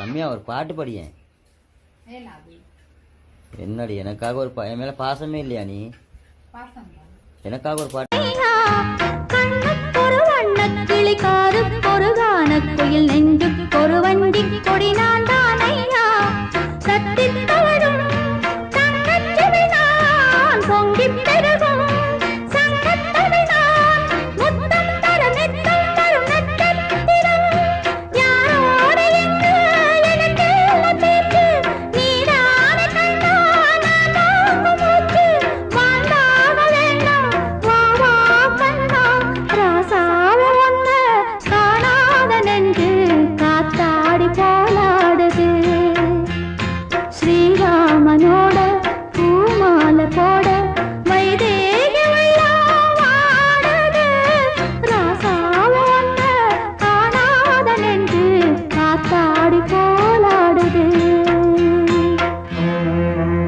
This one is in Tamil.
ரம்யா ஒரு பாட்டு படியேன். என்னடி எனக்காக ஒரு என் மேல பாசமே இல்லையா நீ? எனக்காக ஒரு பாட்டு. ஒரு வண்ண கிளி காது ஒரு கான குயில் நெஞ்சு